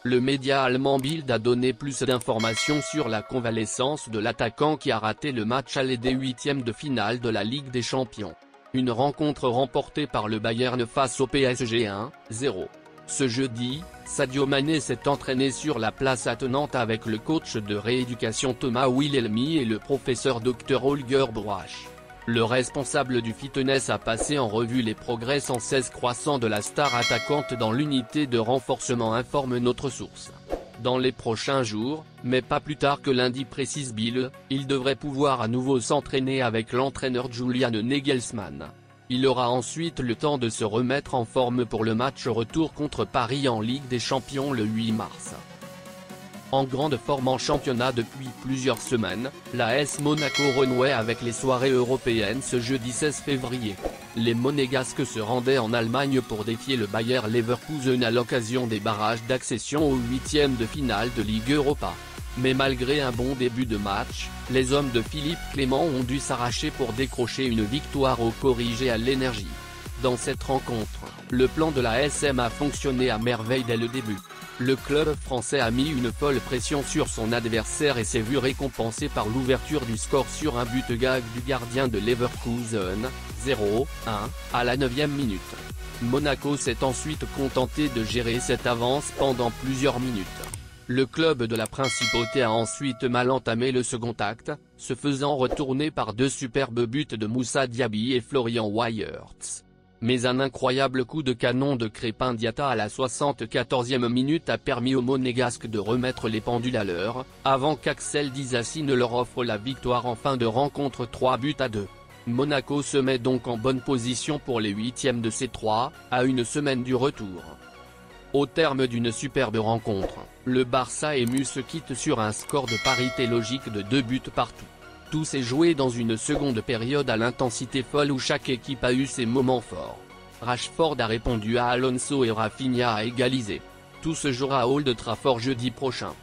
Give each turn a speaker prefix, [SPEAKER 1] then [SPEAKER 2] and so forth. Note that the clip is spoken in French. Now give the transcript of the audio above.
[SPEAKER 1] Le média allemand Bild a donné plus d'informations sur la convalescence de l'attaquant qui a raté le match aller des huitièmes de finale de la Ligue des Champions. Une rencontre remportée par le Bayern face au PSG 1-0. Ce jeudi, Sadio Mané s'est entraîné sur la place attenante avec le coach de rééducation Thomas Wilhelmy et le professeur Dr Holger Broich. Le responsable du fitness a passé en revue les progrès sans cesse croissants de la star attaquante dans l'unité de renforcement, informe notre source. Dans les prochains jours, mais pas plus tard que lundi, précise Bild, il devrait pouvoir à nouveau s'entraîner avec l'entraîneur Julian Nagelsmann. Il aura ensuite le temps de se remettre en forme pour le match retour contre Paris en Ligue des Champions le 8 mars. En grande forme en championnat depuis plusieurs semaines, l'AS Monaco renouait avec les soirées européennes ce jeudi 16 février. Les Monégasques se rendaient en Allemagne pour défier le Bayer Leverkusen à l'occasion des barrages d'accession aux huitièmes de finale de Ligue Europa. Mais malgré un bon début de match, les hommes de Philippe Clement ont dû s'arracher pour décrocher une victoire au corrigé à l'énergie. Dans cette rencontre, le plan de la SM a fonctionné à merveille dès le début. Le club français a mis une folle pression sur son adversaire et s'est vu récompensé par l'ouverture du score sur un but gag du gardien de Leverkusen, 0-1, à la 9e minute. Monaco s'est ensuite contenté de gérer cette avance pendant plusieurs minutes. Le club de la Principauté a ensuite mal entamé le second acte, se faisant retourner par deux superbes buts de Moussa Diaby et Florian Wirtz. Mais un incroyable coup de canon de Crépin Diatta à la 74e minute a permis aux Monégasques de remettre les pendules à l'heure, avant qu'Axel Disasi ne leur offre la victoire en fin de rencontre 3-2. Monaco se met donc en bonne position pour les huitièmes de C3, à une semaine du retour. Au terme d'une superbe rencontre, le Barça ému se quitte sur un score de parité logique de 2 buts partout. Tout s'est joué dans une seconde période à l'intensité folle où chaque équipe a eu ses moments forts. Rashford a répondu à Alonso et Rafinha a égalisé. Tout se jouera à Old Trafford jeudi prochain.